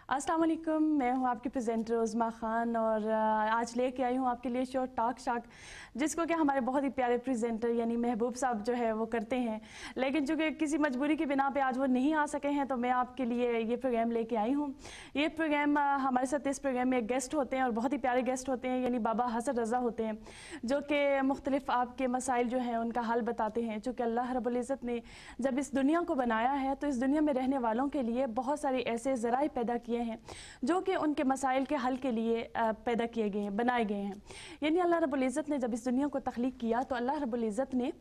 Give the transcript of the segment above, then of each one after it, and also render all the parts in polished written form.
अस्सलाम वालेकुम, मैं हूँ आपकी प्रेजेंटर उज़मा ख़ान और आज लेके आई हूँ आपके लिए शो टॉक शाक, जिसको कि हमारे बहुत ही प्यारे प्रेजेंटर यानी महबूब साहब जो है वो करते हैं। लेकिन चूँकि किसी मजबूरी की बिना पे आज वो नहीं आ सके हैं तो मैं आपके लिए ये प्रोग्राम लेके आई हूँ। ये प्रोग्राम हमारे साथ इस प्रोग्राम में एक गेस्ट होते हैं और बहुत ही प्यारे गेस्ट होते हैं, यानी बाबा हसन रज़ा होते हैं, जो कि मुख्तलिफ आपके मसाइल जो हैं उनका हल बताते हैं। चूँकि अल्लाह रब्बुल इज़्ज़त ने जब इस दुनिया को बनाया है तो इस दुनिया में रहने वालों के लिए बहुत सारे ऐसे ज़राए पैदा किए हैं जो कि उनके मसाइल के हल के लिए पैदा किए गए हैं, बनाए गए हैं। यानी अल्लाह रब्बुल इज़्ज़त ने जब इस दुनिया को तख्लीक किया तो अल्लाह रब्बुल इज़्ज़त ने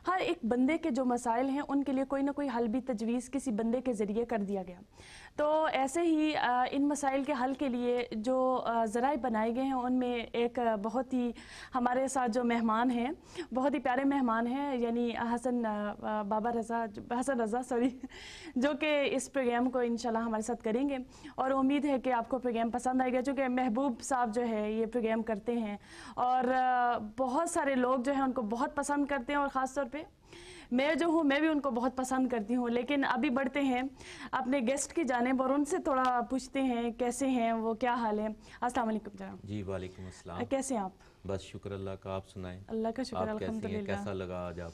हर एक बंदे के जो मसाइल हैं उनके लिए कोई ना कोई हल भी तजवीज़ किसी बंदे के ज़रिए कर दिया गया। तो ऐसे ही इन मसाइल के हल के लिए जो ज़राए बनाए गए हैं उनमें एक बहुत ही हमारे साथ जो मेहमान हैं, बहुत ही प्यारे मेहमान हैं, यानी हसन रज़ा जो कि इस प्रोग्राम को इंशाल्लाह हमारे साथ करेंगे और उम्मीद है कि आपको प्रोग्राम पसंद आएगा। चूँकि महबूब साहब जो है ये प्रोग्राम करते हैं और बहुत सारे लोग जो हैं उनको बहुत पसंद करते हैं और ख़ास तौर पे मैं जो हूँ मैं भी उनको बहुत पसंद करती हूँ। लेकिन अभी बढ़ते हैं अपने गेस्ट की जानिब और उनसे थोड़ा पूछते हैं कैसे हैं वो, क्या हाल है। अस्सलाम वालेकुम जनाब। जी वालेकुम अस्सलाम। कैसे हैं आप? बस शुक्र अल्लाह का, आप सुनाएं। अल्लाह का शुक्र, अल्हम्दुलिल्लाह। कैसा लगा आज आप?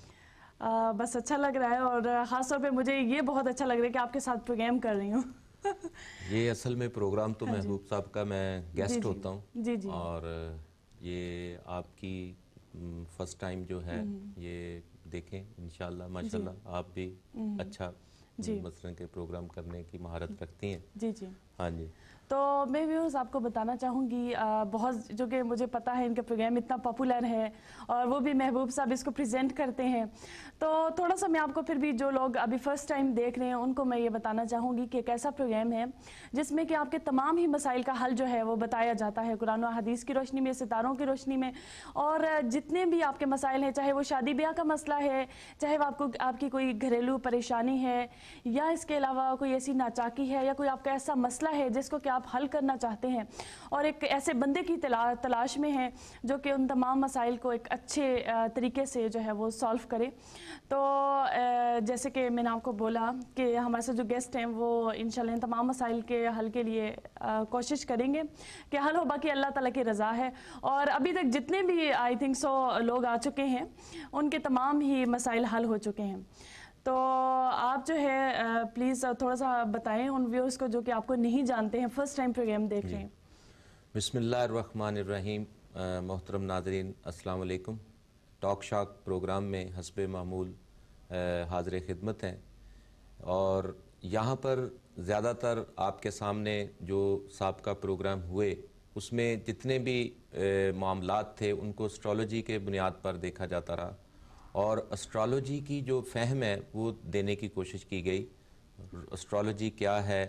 बस अच्छा लग रहा है और ख़ास तौर पे मुझे ये बहुत अच्छा लग रहा है कि आपके साथ प्रोग्राम कर रही हूँ। ये असल में प्रोग्राम तो हाँ महबूब साहब का मैं गेस्ट होता हूँ जी जी, और ये आपकी फर्स्ट टाइम जो है ये देखें इंशाल्लाह माशाल्लाह आप भी अच्छा मसलन के प्रोग्राम करने की महारत रखती हैं। जी जी, हाँ जी। तो मैं भी आपको बताना चाहूँगी बहुत, जो कि मुझे पता है इनका प्रोग्राम इतना पॉपुलर है और वो भी महबूब साहब इसको प्रेजेंट करते हैं, तो थोड़ा सा मैं आपको फिर भी जो लोग अभी फर्स्ट टाइम देख रहे हैं उनको मैं ये बताना चाहूँगी कि एक ऐसा प्रोग्राम है जिसमें कि आपके तमाम ही मसाइल का हल जो है वो बताया जाता है कुरान और हदीस की रोशनी में, सितारों की रोशनी में। और जितने भी आपके मसाइल हैं, चाहे वो शादी ब्याह का मसला है, चाहे वो आपकी कोई घरेलू परेशानी है या इसके अलावा कोई ऐसी नाचाकी है या कोई आपका ऐसा मसला है जिसको कि आप हल करना चाहते हैं और एक ऐसे बंदे की तलाश में हैं जो कि उन तमाम मसाइल को एक अच्छे तरीके से जो है वो सॉल्व करे। तो जैसे कि मैंने आपको बोला कि हमारे साथ जो गेस्ट हैं वो इंशाल्लाह इन तमाम मसाइल के हल के लिए कोशिश करेंगे कि हल हो, बाकी अल्लाह ताला की रज़ा है। और अभी तक जितने भी आई थिंक 100 लोग आ चुके हैं उनके तमाम ही मसाइल हल हो चुके हैं। तो आप जो है प्लीज़ थोड़ा सा बताएं उन व्यूअर्स को जो कि आपको नहीं जानते हैं, फर्स्ट टाइम प्रोग्राम देख रहे हैं। बिस्मिल्लाहिर्रहमानिर्रहीम। मोहतरम नाज़रीन अस्सलाम वालेकुम। टॉक शाक प्रोग्राम में हस्बे मामूल हाज़िर खिदमत हैं और यहाँ पर ज़्यादातर आपके सामने जो साबका प्रोग्राम हुए उसमें जितने भी मामलात थे उनको एस्ट्रोलॉजी के बुनियाद पर देखा जाता रहा और एस्ट्रोलॉजी की जो फ़हम है वो देने की कोशिश की गई। एस्ट्रोलॉजी क्या है,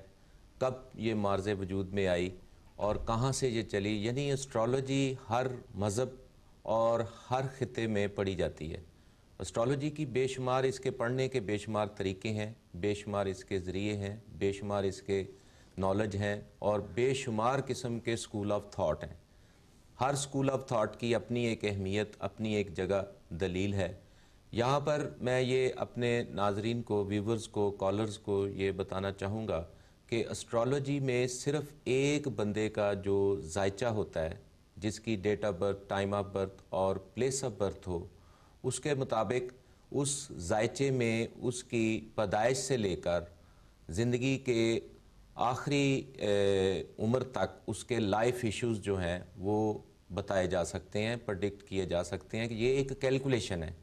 कब ये मार्ज़ वजूद में आई और कहाँ से ये चली। यानी एस्ट्रोलॉजी हर मज़हब और हर ख़ित्ते में पढ़ी जाती है। एस्ट्रोलॉजी की बेशुमार इसके पढ़ने के बेशुमार तरीके हैं, बेशुमार इसके ज़रिए हैं, बेशुमार इसके नॉलेज हैं और बेशुमार किस्म के स्कूल ऑफ थाट हैं। हर स्कूल ऑफ थाट की अपनी एक अहमियत, अपनी एक जगह दलील है। यहाँ पर मैं ये अपने नाजरीन को, व्यूवर्स को, कॉलर्स को ये बताना चाहूँगा कि एस्ट्रोलॉजी में सिर्फ़ एक बंदे का जो जायचा होता है, जिसकी date of birth, time of birth और प्लेस ऑफ बर्थ हो, उसके मुताबिक उस जायचे में उसकी पैदाइश से लेकर ज़िंदगी के आखिरी उम्र तक उसके लाइफ इश्यूज़ जो हैं वो बताए जा सकते हैं, प्रेडिक्ट किए जा सकते हैं कि ये एक कैलकुलेशन है।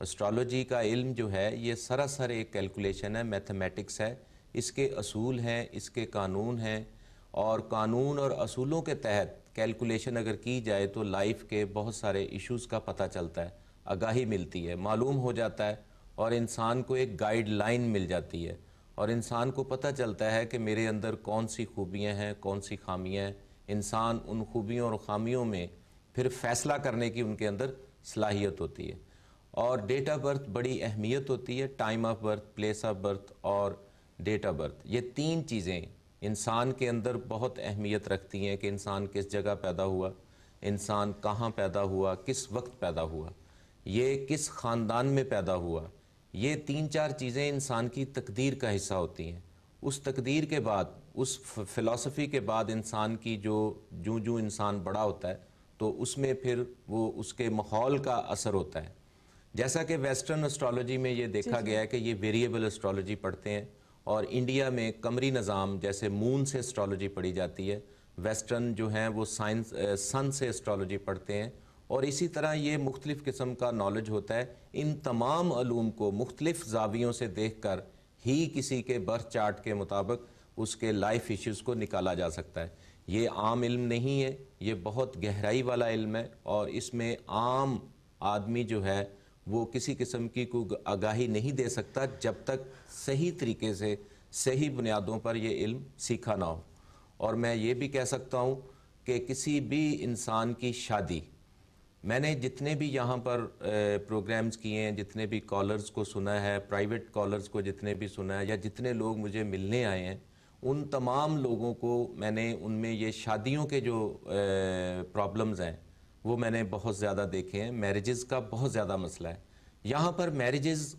एस्ट्रोलॉजी का इल्म जो है ये सरासर एक कैलकुलेशन है, मैथमेटिक्स है। इसके असूल हैं, इसके कानून हैं और कानून और असूलों के तहत कैलकुलेशन अगर की जाए तो लाइफ के बहुत सारे इश्यूज़ का पता चलता है, आगाही मिलती है, मालूम हो जाता है और इंसान को एक गाइडलाइन मिल जाती है और इंसान को पता चलता है कि मेरे अंदर कौन सी खूबियाँ हैं, कौन सी खामियाँ हैं। इंसान उन खूबियों और खामियों में फिर फ़ैसला करने की उनके अंदर सलाहियत होती है। और डेट ऑफ बर्थ बड़ी अहमियत होती है, time of birth, place of birth और डेट ऑफ बर्थ। ये तीन चीज़ें इंसान के अंदर बहुत अहमियत रखती हैं कि इंसान किस जगह पैदा हुआ, इंसान कहाँ पैदा हुआ, किस वक्त पैदा हुआ, ये किस ख़ानदान में पैदा हुआ। ये तीन चार चीज़ें इंसान की तकदीर का हिस्सा होती हैं اس تقدیر کے بعد، اس فلسفی کے بعد انسان کی جو انسان بڑا ہوتا ہے تو اس میں پھر وہ اس کے ماحول کا اثر ہوتا ہے. جیسا کہ ویسٹرن اسٹرالوجی میں یہ دیکھا گیا ہے کہ یہ ویریبل اسٹرالوجی پڑھتے ہیں، اور انڈیا میں قمری نظام جیسے مون سے اسٹرالوجی پڑھی جاتی ہے. ویسٹرن جو ہیں وہ سن سے اسٹرالوجی پڑھتے ہیں، اور اسی طرح یہ مختلف قسم کا نالج ہوتا ہے. ان تمام علوم کو مختلف زاویوں سے دیکھ کر ہی کسی کے برتھ چارٹ کے مطابق اس کے لائف ایشوز کو نکالا جا سکتا ہے. یہ عام علم نہیں ہے، یہ بہت گہرائی والا علم ہے، اور اس میں عام آدمی جو ہے وہ کسی قسم کی کوئی آگاہی نہیں دے سکتا جب تک صحیح طریقے سے صحیح بنیادوں پر یہ علم سیکھا نہ ہو. اور میں یہ بھی کہہ سکتا ہوں کہ کسی بھی انسان کی شادی، میں نے جتنے بھی یہاں پر پروگرامز کیے ہیں، جتنے بھی کالرز کو سنا ہے، پرائیویٹ کالرز کو جتنے بھی سنا ہے، یا جتنے لوگ مجھے ملنے آئے ہیں، ان تمام لوگوں کو میں نے ان میں یہ شادیوں کے جو پرابلمز ہیں وہ میں نے بہت زیادہ دیکھے ہیں. میرجز کا بہت زیادہ مسئلہ ہے یہاں پر، میرجز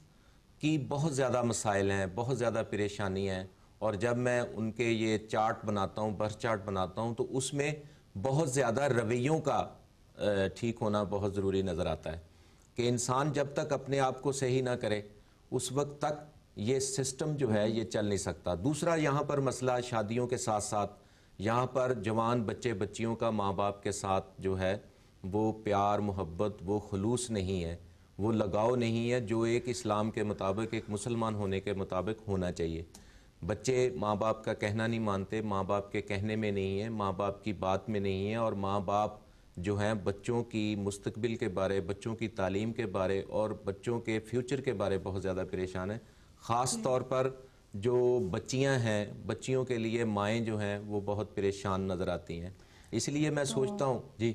کی بہت زیادہ مسائل ہیں، بہت زیادہ پریشانیاں ہیں. اور جب میں ان کے یہ چارٹ بناتا ہوں، برتھ چارٹ بناتا ہوں، تو اس میں بہت زیادہ رویوں کا ٹھیک ہونا بہت ضروری نظر آتا ہے کہ انسان جب تک اپنے آپ کو صحیح نہ کرے اس وقت تک یہ سسٹم جو ہے یہ چل نہیں سکتا. دوسرا یہاں پر مسئلہ شادیوں کے ساتھ ساتھ یہاں پر جوان بچے بچیوں کا ماں باپ کے ساتھ جو ہے وہ پیار محبت، وہ خلوص نہیں ہے، وہ لگاؤ نہیں ہے جو ایک اسلام کے مطابق، ایک مسلمان ہونے کے مطابق ہونا چاہیے. بچے ماں باپ کا کہنا نہیں مانتے، ماں باپ کے کہنے میں نہیں ہیں، ماں باپ کی بات میں نہیں ہیں، اور ماں باپ جو ہیں بچوں کی مستقبل کے بارے، بچوں کی تعلیم کے بارے اور بچوں کے فیوچر کے بارے بہت زیادہ پریشان ہیں. خاص طور پر جو بچیاں ہیں، بچیوں کے لیے مائیں جو ہیں وہ بہت پریشان نظر آتی ہیں. اس لیے میں سوچتا ہوں جی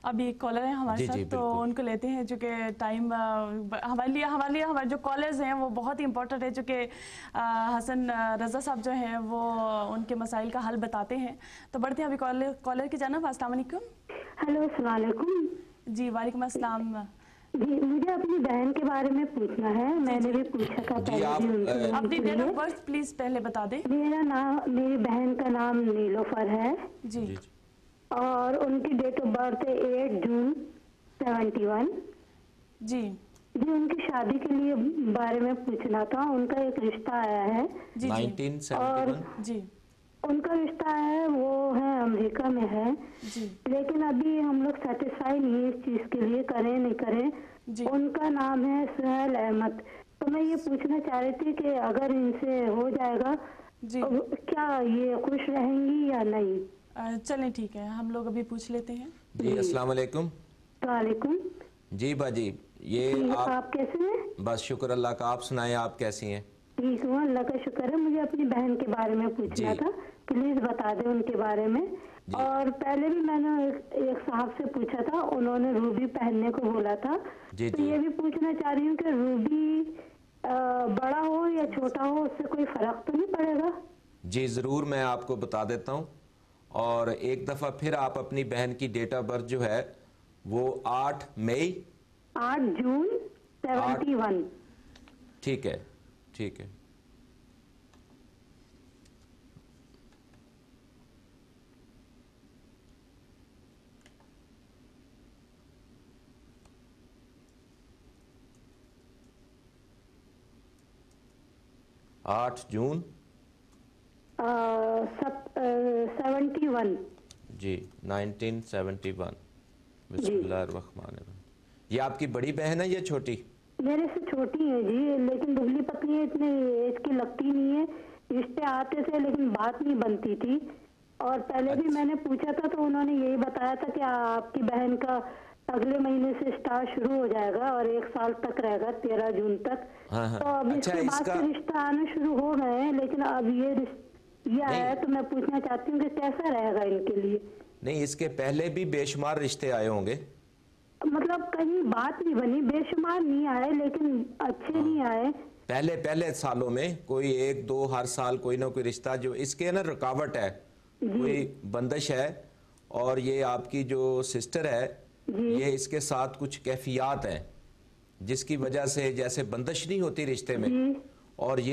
ابھی ایک کالر ہے ہمارے ساتھ، تو ان کو لیتے ہیں، جو کہ ٹائم ہمارے لیے ہمارے جو کالرز ہیں وہ بہت ہی امپورٹنٹ ہے، جو کہ حسن رضا صاحب جو ہیں وہ ان کے مسائل کا حل بتاتے ہیں. تو بڑھتے ہیں ابھی کالر کی جانب. السلام علیکم. ہیلو، السلام علیکم. جی وعلیکم السلام. جی مجھے اپنی بہن کے بارے میں پوچھنا ہے. میں نے بھی پوچھا تھا پہلے بھی. اپنی ڈیٹ آف برتھ پلیز پہلے بتا دیں. میری بہن کا نام نیلوفر ہے. جی. اور ان کی ڈیٹ آف برتھ ہے 8 جون 71. جی. جی ان کی شادی کے لیے بارے میں پوچھنا تھا. ان کا ایک رشتہ آیا ہے 1971. جی ان کا رشتہ ہے وہ ہے امریکہ میں ہے. جی. لیکن ابھی ہم لوگ سیٹسفائی نہیں اس چیز کے لیے، کریں نہیں کریں. جی. ان کا نام ہے سہیل احمد. تو میں یہ پوچھنا چاہ رہی تھی کہ اگر ان سے ہو جائے گا جی کیا یہ خوش رہیں گی یا نہیں؟ چلیں ٹھیک ہے، ہم لوگ ابھی پوچھ لیتے ہیں. جی السلام علیکم. وعلیکم. جی باجی، یہ آپ کیسے ہیں؟ بس شکر اللہ کا. آپ سنائیں آپ کیسی ہیں؟ ٹھیک ہوں، اللہ کا شکر ہے. مجھے اپنی بہن کے بارے میں پوچھنا تھا، پلیز بتا دیں ان کے بارے میں. اور پہلے بھی میں نے ایک صاحب سے پوچھا تھا، انہوں نے روبی پہننے کو بولا تھا. تو یہ بھی پوچھنا چاہ رہی ہوں کہ روبی بڑا ہو یا چھوٹا ہو اس سے کوئی فرق تو نہیں پڑے گا؟ جی ضرور، میں آپ کو بتا دیتا ہوں. اور ایک دفعہ پھر آپ اپنی بہن کی ڈیٹ آف برتھ جو ہے وہ 8 جون 71. ٹھیک ہے ٹھیک ہے. جون 71. جی 1971. بسم اللہ الرحمن الرحیم. یہ آپ کی بڑی بہن ہے یا چھوٹی؟ میرے سے چھوٹی ہے جی، لیکن دبلی پتلی ہے، اتنے ایج کی لگتی نہیں ہے. رشتے آتے تھے لیکن بات نہیں بنتی تھی. اور پہلے بھی میں نے پوچھا تھا تو انہوں نے یہی بتایا تھا کہ آپ کی بہن کا اگلے مہینے سے اسٹارٹ شروع ہو جائے گا اور 1 سال تک رہے گا، 13 جون تک. تو اب اس کے بعد سے رشتہ آنا شروع ہو گئے ہیں، لیکن اب یہ آیا ہے تو میں پوچھنا چاہتی ہوں کہ کیسا رہے گا ان کے لیے. نہیں، اس کے پہلے بھی بے شمار رشتے آئے ہوں گے. مطلب کہیں بات نہیں بنی، بے شمار نہیں آئے لیکن اچھے نہیں آئے. پہلے سالوں میں کوئی 1-2 ہر سال کوئی نہ کوئی رشتہ جو اس کے نا رکاوٹ ہے، کوئی بندش ہے. اور یہ آپ کی جو سسٹر ہے یہ اس کے ساتھ کچھ کیفیات ہیں جس کی وجہ سے جیسے بندش نہیں ہوتی رشتے میں، اور یہ